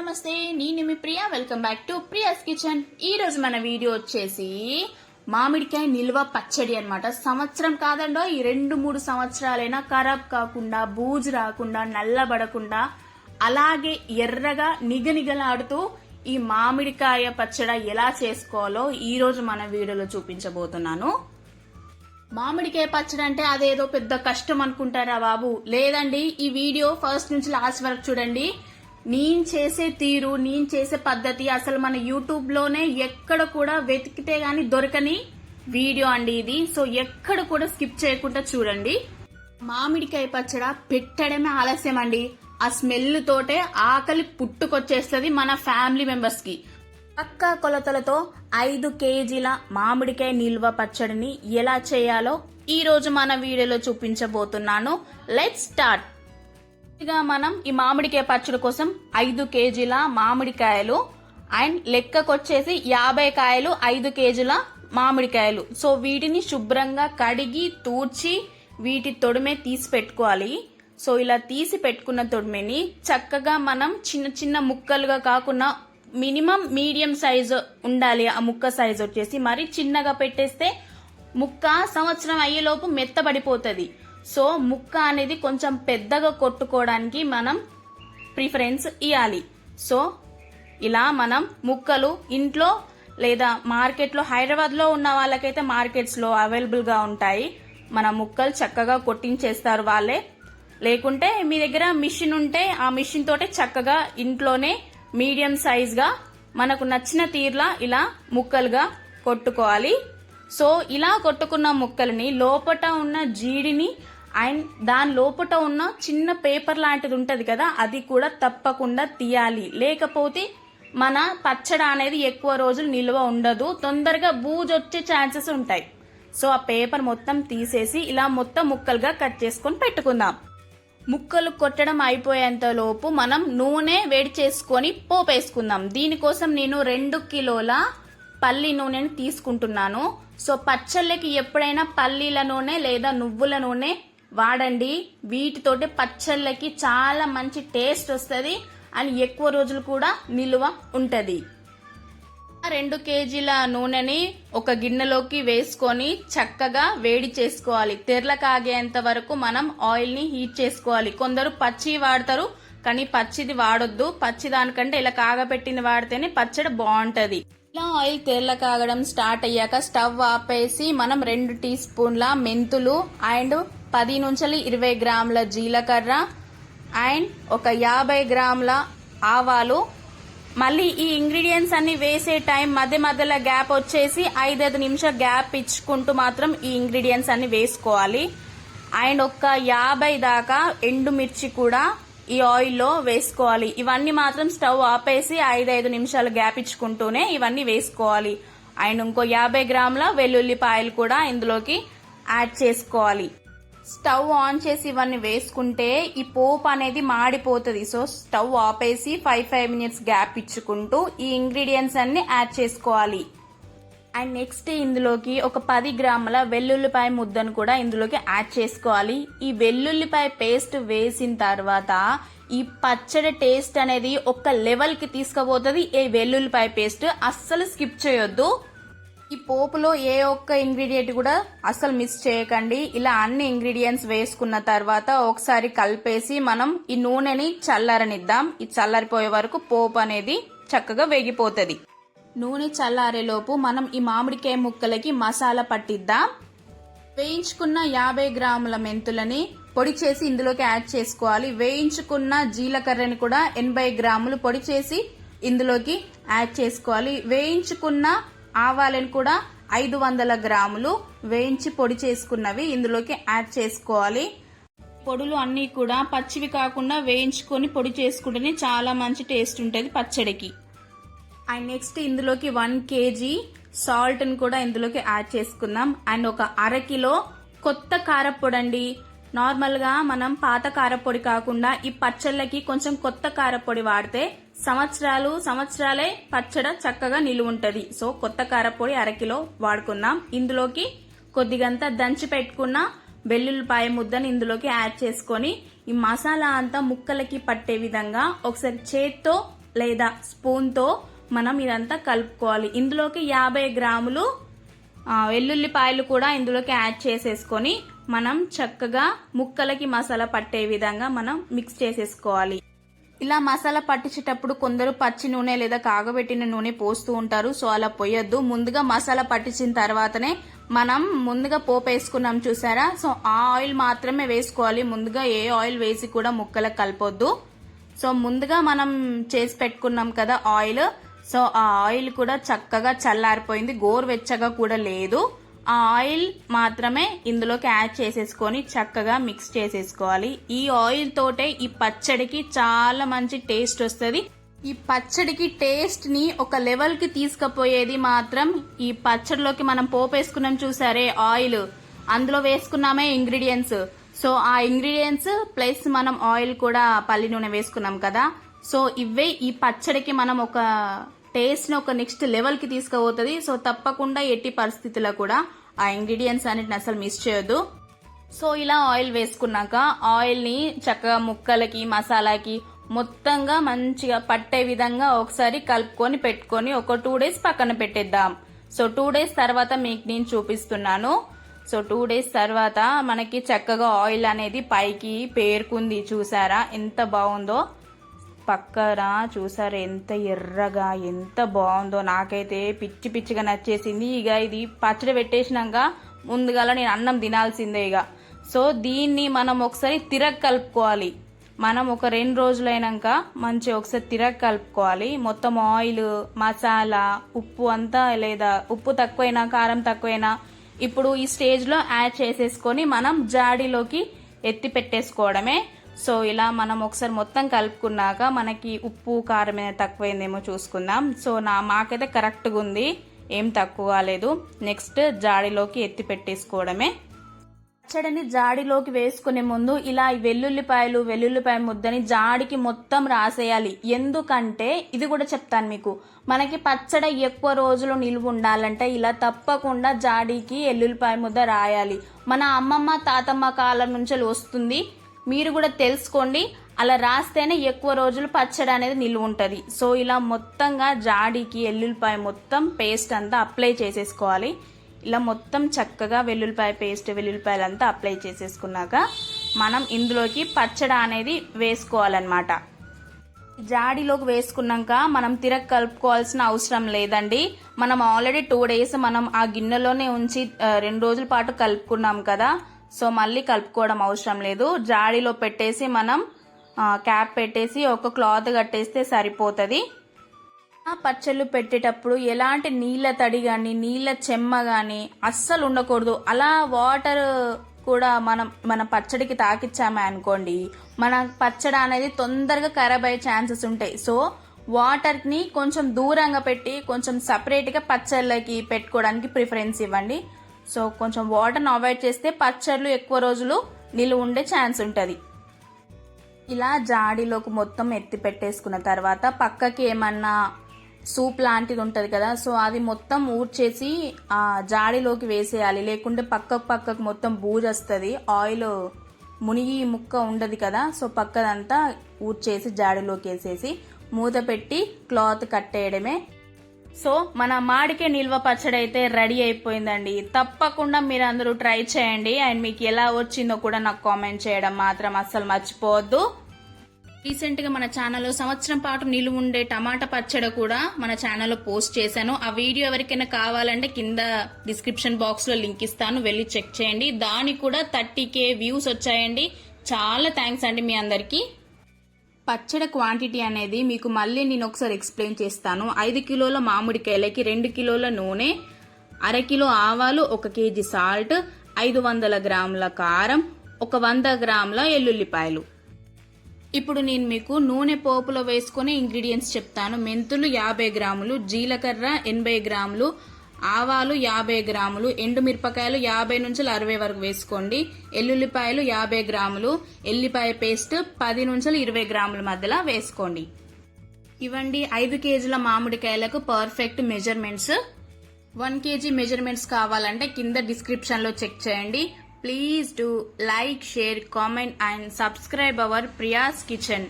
నమస్తే, నేను మీ Priya. Welcome back to Priya's kitchen. ఈ రోజు మన వీడియో వచ్చేసి మామిడికాయ నిల్వ పచ్చడి అన్నమాట. సంవత్సరం కాదండో, ఈ 2-3 సంవత్సరాలైనా ఖరాబ్ కాకుండా, బూజు రాకుండా, నల్లబడకుండా, అలాగే ఎర్రగా నిగనిగలాడుతూ ఈ మామిడికాయ పచ్చడి ఎలా చేసుకోవాలో ఈ రోజు మన వీడియోలో చూపించబోతున్నాను. మామిడికాయ పచ్చడి అంటే అదేదో పెద్ద కష్టం అనుకుంటారా బాబు? లేదండి, ఈ వీడియో ఫస్ట్ నుంచి లాస్ట్ వరకు చూడండి. నేను చేసే తీరు, నేను చేసే పద్ధతి అసలు మన యూట్యూబ్ లోనే ఎక్కడ కూడా వెతికితే గానీ దొరకని వీడియో అండి ఇది. సో ఎక్కడ కూడా స్కిప్ చేయకుండా చూడండి. మామిడికాయ పచ్చడి పెట్టడమే ఆలస్యం అండి. ఆ స్మెల్ తోటే ఆకలి పుట్టుకొచ్చేస్తుంది మన ఫ్యామిలీ మెంబర్స్ కి. పక్కా కొలతలతో 5 కేజీల మామిడికాయ నిల్వ పచ్చడిని ఎలా చేయాలో ఈ రోజు మన వీడియోలో చూపించబోతున్నాను. Let's start. మనం ఈ మామిడికాయ పచ్చడి కోసం 5 కేజీల మామిడికాయలు అండ్ లెక్కకొచ్చేసి 50 కాయలు, 5 కేజీల మామిడికాయలు. సో వీటిని శుభ్రంగా కడిగి తూర్చి వీటి తొడిమే తీసి పెట్టుకోవాలి. సో ఇలా తీసి పెట్టుకున్న తొడిమెని చక్కగా మనం చిన్న చిన్న ముక్కలుగా కాకుండా మినిమం మీడియం సైజు ఉండాలి. ఆ ముక్క సైజు వచ్చేసి మరి చిన్నగా పెట్టేస్తే ముక్క సంవత్సరం అయ్యేలోపు మెత్తబడిపోతుంది. సో ముక్క అనేది కొంచెం పెద్దగా కొట్టుకోవడానికి మనం ప్రిఫరెన్స్ ఇవ్వాలి. సో ఇలా మనం ముక్కలు ఇంట్లో లేదా మార్కెట్లో, హైదరాబాద్ లో ఉన్న వాళ్ళకైతే మార్కెట్స్ లో అవైలబుల్ గా ఉంటాయి. మన ముక్కలు చక్కగా కొట్టించేస్తారు వాళ్ళే. లేకుంటే మీ దగ్గర మిషన్ ఉంటే ఆ మిషన్ తోటే చక్కగా ఇంట్లోనే మీడియం సైజ్ గా మనకు నచ్చిన తీరులా ఇలా ముక్కలుగా కొట్టుకోవాలి. సో ఇలా కొట్టుకున్న ముక్కలని లోపట ఉన్న జీడిని అండ్ దాని లోపట ఉన్న చిన్న పేపర్ లాంటిది ఉంటది కదా, అది కూడా తప్పకుండా తీయాలి. లేకపోతే మన పచ్చడి అనేది ఎక్కువ రోజులు నిల్వ ఉండదు, తొందరగా బూజు వచ్చే ఛాన్సెస్ ఉంటాయి. సో ఆ పేపర్ మొత్తం తీసేసి ఇలా మొత్తం ముక్కలుగా కట్ చేసుకొని పెట్టుకుందాం. ముక్కలు కొట్టడం అయిపోయేంత లోపు మనం నూనె వేడి చేసుకొని పోపేసుకుందాం. దీనికోసం నేను 2 కిలోల పల్లి నూనెని తీసుకుంటున్నాను. సో పచ్చళ్ళకి ఎప్పుడైనా పల్లీల నూనె లేదా నువ్వుల నూనె వాడండి. వీటితోటి పచ్చళ్ళకి చాలా మంచి టేస్ట్ వస్తుంది అండ్ ఎక్కువ రోజులు కూడా నిలువ ఉంటది. 2 కేజీల నూనెని ఒక గిన్నెలోకి వేసుకొని చక్కగా వేడి చేసుకోవాలి. తెరల కాగేంత వరకు మనం ఆయిల్ ని హీట్ చేసుకోవాలి. కొందరు పచ్చి వాడతారు, కానీ పచ్చిది వాడొద్దు. పచ్చి దానికంటే ఇలా కాగబెట్టింది వాడితేనే పచ్చడి బాగుంటది. ఇలా ఆయిల్ తెరల కాగడం స్టార్ట్ అయ్యాక స్టవ్ ఆపేసి మనం 2 టీ స్పూన్ల మెంతులు అండ్ 10 నుంచి 20 గ్రాముల జీలకర్ర అండ్ ఒక 50 గ్రాముల ఆవాలు. మళ్ళీ ఈ ఇంగ్రీడియంట్స్ అన్ని వేసే టైం మధ్యలో గ్యాప్ వచ్చేసి 5-5 నిమిషాలు గ్యాప్ ఇచ్చుకుంటూ మాత్రం ఈ ఇంగ్రీడియంట్స్ అన్ని వేసుకోవాలి. అండ్ ఒక 50 దాకా ఎండుమిర్చి కూడా ఈ ఆయిల్లో వేసుకోవాలి. ఇవన్నీ మాత్రం స్టవ్ ఆపేసి 5-5 నిమిషాలు గ్యాప్ ఇచ్చుకుంటూనే ఇవన్నీ వేసుకోవాలి. అండ్ ఇంకో 50 గ్రాముల వెల్లుల్లిపాయలు కూడా ఇందులోకి యాడ్ చేసుకోవాలి. స్టవ్ ఆన్ చేసి ఇవన్నీ వేసుకుంటే ఈ పోపు అనేది మాడిపోతుంది. సో స్టవ్ ఆపేసి 5 మినిట్స్ గ్యాప్ ఇచ్చుకుంటూ ఈ ఇంగ్రీడియంట్స్ అన్ని యాడ్ చేసుకోవాలి. అండ్ నెక్స్ట్ ఇందులోకి ఒక 10 గ్రాముల వెల్లుల్లిపాయ ముద్దను కూడా ఇందులోకి యాడ్ చేసుకోవాలి. ఈ వెల్లుల్లిపాయ పేస్ట్ వేసిన తర్వాత ఈ పచ్చడి టేస్ట్ అనేది ఒక లెవెల్ కి తీసుకుపోతుంది. ఈ వెల్లుల్లిపాయ పేస్ట్ అస్సలు స్కిప్ చేయొద్దు. ఈ పోపులో ఏ ఒక్క ఇంగ్రీడియంట్ కూడా అసలు మిస్ చేయకండి. ఇలా అన్ని ఇంగ్రీడియంట్స్ వేసుకున్న తర్వాత ఒకసారి కలిపేసి మనం ఈ నూనెని చల్లారనిద్దాం. ఈ చల్లారిపోయే వరకు పోపు అనేది చక్కగా వేగిపోతుంది. నూనె చల్లారేలోపు మనం ఈ మామిడికాయ ముక్కలకి మసాలా పట్టిద్దాం. వేయించుకున్న 50 గ్రాముల మెంతులని పొడి చేసి ఇందులోకి యాడ్ చేసుకోవాలి. వేయించుకున్న జీలకర్రని కూడా 80 గ్రాములు పొడి చేసి ఇందులోకి యాడ్ చేసుకోవాలి. వేయించుకున్న ఆవాలను కూడా 500 గ్రాములు వేయించి పొడి చేసుకున్నవి ఇందులోకి యాడ్ చేసుకోవాలి. పొడులు అన్ని కూడా పచ్చివి కాకుండా వేయించుకొని పొడి చేసుకుంటేనే చాలా మంచి టేస్ట్ ఉంటుంది పచ్చడికి. అండ్ నెక్స్ట్ ఇందులోకి 1 కేజీ సాల్ట్ ని కూడా ఇందులోకి యాడ్ చేసుకుందాం. అండ్ ఒక 1/2 కిలో కొత్త కారపొడి అండి. నార్మల్ గా మనం పాత కారపొడి కాకుండా ఈ పచ్చళ్ళకి కొంచెం కొత్త కారపొడి వాడితే సంవత్సరాలే పచ్చడి చక్కగా నిలువ ఉంటది. సో కొత్త కారపొడి 1/2 కిలో వాడుకుందాం. ఇందులోకి కొద్దిగంత దంచి పెట్టుకున్న వెల్లుల్లిపాయ ముద్దని ఇందులోకి యాడ్ చేసుకొని ఈ మసాలా అంతా ముక్కలకి పట్టే విధంగా ఒకసారి చేత్తో లేదా స్పూన్తో మనం ఇదంతా కలుపుకోవాలి. ఇందులోకి 50 గ్రాములు వెల్లుల్లిపాయలు కూడా ఇందులోకి యాడ్ చేసేసుకొని మనం చక్కగా ముక్కలకి మసాలా పట్టే విధంగా మనం మిక్స్ చేసేసుకోవాలి. ఇలా మసాలా పట్టించేటప్పుడు కొందరు పచ్చి నూనె లేదా కాగబెట్టిన నూనె పోస్తూ ఉంటారు. సో అలా పోయొద్దు. ముందుగా మసాలా పట్టించిన తర్వాతనే మనం ముందుగా పోపు వేసుకున్నాం చూసారా, సో ఆ ఆయిల్ మాత్రమే వేసుకోవాలి. ముందుగా ఏ ఆయిల్ వేసి కూడా ముక్కలకు కలపొద్దు. సో ముందుగా మనం చేసి పెట్టుకున్నాం కదా ఆయిల్, సో ఆ ఆయిల్ కూడా చక్కగా చల్లారిపోయింది, గోరువెచ్చగా కూడా లేదు. ఆ ఆయిల్ మాత్రమే ఇందులోకి యాడ్ చేసేసుకొని చక్కగా మిక్స్ చేసేసుకోవాలి. ఈ ఆయిల్ తోటే ఈ పచ్చడికి చాలా మంచి టేస్ట్ వస్తుంది. ఈ పచ్చడికి టేస్ట్ ని ఒక లెవెల్ కి తీసుకుపోయేది మాత్రం ఈ పచ్చడిలోకి మనం పోపు వేసుకున్నాం చూసారే ఆయిల్, అందులో వేసుకున్నామే ఇంగ్రీడియంట్స్. సో ఆ ఇంగ్రీడియంట్స్ ప్లస్ మనం ఆయిల్ కూడా పల్లి నూనె వేసుకున్నాం కదా, సో ఇవే ఈ పచ్చడికి మనం ఒక టేస్ట్ ని ఒక నెక్స్ట్ లెవెల్ కి తీసుకుపోతుంది. సో తప్పకుండా ఎట్టి పరిస్థితుల్లో కూడా ఆ ఇంగ్రీడియంట్స్ అన్నిటిని అసలు మిస్ చేయొద్దు. సో ఇలా ఆయిల్ వేసుకున్నాక ఆయిల్ ని చక్కగా ముక్కలకి మసాలాకి మొత్తంగా మంచిగా పట్టే విధంగా ఒకసారి కలుపుకొని పెట్టుకొని ఒక 2 days పక్కన పెట్టేద్దాం. సో 2 days తర్వాత మీకు నేను చూపిస్తున్నాను. సో 2 days తర్వాత మనకి చక్కగా ఆయిల్ అనేది పైకి పేరుకుంది చూసారా, ఎంత బాగుందో. పక్కన చూసారు ఎంత ఎర్రగా ఎంత బాగుందో, నాకైతే పిచ్చి పిచ్చిగా నచ్చేసింది. ఇక ఇది పచ్చడి పెట్టేసినాక ముందుగా నేను అన్నం తినాల్సిందే ఇక. సో దీన్ని మనం ఒకసారి తిరగ కలుపుకోవాలి. మనం ఒక 2 రోజులైనాక మంచిగా ఒకసారి తిరగ కలుపుకోవాలి. మొత్తం ఆయిల్ మసాలా ఉప్పు అంతా, లేదా ఉప్పు తక్కువైనా కారం తక్కువైనా ఇప్పుడు ఈ స్టేజ్ లో యాడ్ చేసేసుకొని మనం జాడీలోకి ఎత్తి పెట్టేసుకోవడమే. సో ఇలా మనం ఒకసారి మొత్తం కలుపుకున్నాక మనకి ఉప్పు కారం ఏమైనా తక్కువైందేమో చూసుకుందాం. సో మాకైతే కరెక్ట్గా ఉంది, ఏం తక్కువ కాలేదు. నెక్స్ట్ జాడీలోకి ఎత్తి పెట్టేసుకోవడమే. పచ్చడిని జాడీలోకి వేసుకునే ముందు ఇలా వెల్లుల్లిపాయ ముద్దని జాడికి మొత్తం రాసేయాలి. ఎందుకంటే ఇది కూడా చెప్తాను మీకు, మనకి పచ్చడి ఎక్కువ రోజులు నిలువ ఉండాలంటే ఇలా తప్పకుండా జాడీకి ఎల్లుల్లిపాయ ముద్ద రాయాలి. మన అమ్మమ్మ తాతమ్మ కాలం నుంచి వస్తుంది, మీరు కూడా తెలుసుకోండి. అలా రాస్తేనే ఎక్కువ రోజులు పచ్చడి అనేది నిలువ ఉంటుంది. సో ఇలా మొత్తంగా జాడీకి ఎల్లుల్లిపాయ మొత్తం పేస్ట్ అంతా అప్లై చేసేసుకోవాలి. ఇలా మొత్తం చక్కగా వెల్లుల్లిపాయ పేస్ట్ వెల్లుల్లిపాయలంతా అప్లై చేసేసుకున్నాక మనం ఇందులోకి పచ్చడి అనేది వేసుకోవాలన్నమాట. జాడీలోకి వేసుకున్నాక మనం తిరగ కలుపుకోవాల్సిన అవసరం లేదండి. మనం ఆల్రెడీ 2 days మనం ఆ గిన్నెలోనే ఉంచి 2 రోజుల పాటు కలుపుకున్నాం కదా, సో మళ్ళీ కలుపుకోవడం అవసరం లేదు. జాడీలో పెట్టేసి మనం క్యాప్ పెట్టేసి ఒక క్లాత్ కట్టేస్తే సరిపోతుంది. పచ్చళ్ళు పెట్టేటప్పుడు ఎలాంటి నీళ్ళ తడి కానీ నీళ్ళ చెమ్మ కానీ అస్సలు ఉండకూడదు. అలా వాటర్ కూడా మన పచ్చడికి తాకిచ్చామే అనుకోండి, మన పచ్చడి అనేది తొందరగా ఖరాబ్ అయ్యే ఛాన్సెస్ ఉంటాయి. సో వాటర్ని కొంచెం దూరంగా పెట్టి కొంచెం సపరేట్గా పచ్చళ్ళకి పెట్టుకోవడానికి ప్రిఫరెన్స్ ఇవ్వండి. సో కొంచెం వాటర్ని అవాయిడ్ చేస్తే పచ్చళ్ళు ఎక్కువ రోజులు నిలువ ఉండే ఛాన్స్ ఉంటుంది. ఇలా జాడీలోకి మొత్తం ఎత్తి పెట్టేసుకున్న తర్వాత పక్కకి ఏమన్నా సూప్ లాంటిది ఉంటుంది కదా, సో అది మొత్తం ఊడ్చేసి ఆ జాడీలోకి వేసేయాలి. లేకుంటే పక్కకు మొత్తం బూజు వస్తుంది, ఆయిల్ మునిగి ముక్క ఉండదు కదా. సో పక్కదంతా ఊడ్చేసి జాడీలోకి వేసేసి మూత పెట్టి క్లాత్ కట్టేయడమే. సో మన మామిడికాయ నిల్వ పచ్చడి అయితే రెడీ అయిపోయిందండి. తప్పకుండా మీరు అందరూ ట్రై చేయండి. అండ్ మీకు ఎలా వచ్చిందో కూడా నాకు కామెంట్ చేయడం మాత్రం అస్సలు మర్చిపోవద్దు. రీసెంట్ గా మన ఛానల్లో సంవత్సరం పాటు నిలువ ఉండే టమాటా పచ్చడి కూడా మన ఛానల్లో పోస్ట్ చేశాను. ఆ వీడియో ఎవరికైనా కావాలంటే కింద డిస్క్రిప్షన్ బాక్స్ లో లింక్ ఇస్తాను, వెళ్ళి చెక్ చేయండి. దానికి కూడా 30K వ్యూస్ వచ్చాయండి. చాలా థ్యాంక్స్ అండి మీ అందరికి. పచ్చడి క్వాంటిటీ అనేది మీకు మళ్ళీ నేను ఒకసారి ఎక్స్ప్లెయిన్ చేస్తాను. 5 కిలోల మామిడికాయలకి 2 కిలోల నూనె, 1/2 కిలో ఆవాలు, 1 kg సాల్ట్, 500 గ్రాముల కారం, 100 గ్రాముల ఎల్లుల్లిపాయలు. ఇప్పుడు నేను మీకు నూనె పోపులో వేసుకునే ఇంగ్రీడియంట్స్ చెప్తాను. మెంతులు 50 గ్రాములు, జీలకర్ర 80 గ్రాములు, ఆవాలు 50 గ్రాములు, ఎండుమిరపకాయలు 50 నుంచి 60 వరకు వేసుకోండి, ఎల్లుల్లిపాయలు 50 గ్రాములు, ఎల్లిపాయ పేస్ట్ 10 నుంచి 20 గ్రాముల మధ్యలో వేసుకోండి. ఇవ్వండి 5 కేజీల మామిడికాయలకు పర్ఫెక్ట్ మెజర్మెంట్స్. 1 kg మెజర్మెంట్స్ కావాలంటే కింద డిస్క్రిప్షన్ లో చెక్ చేయండి. Please do like, share, comment and subscribe our Priya's Kitchen.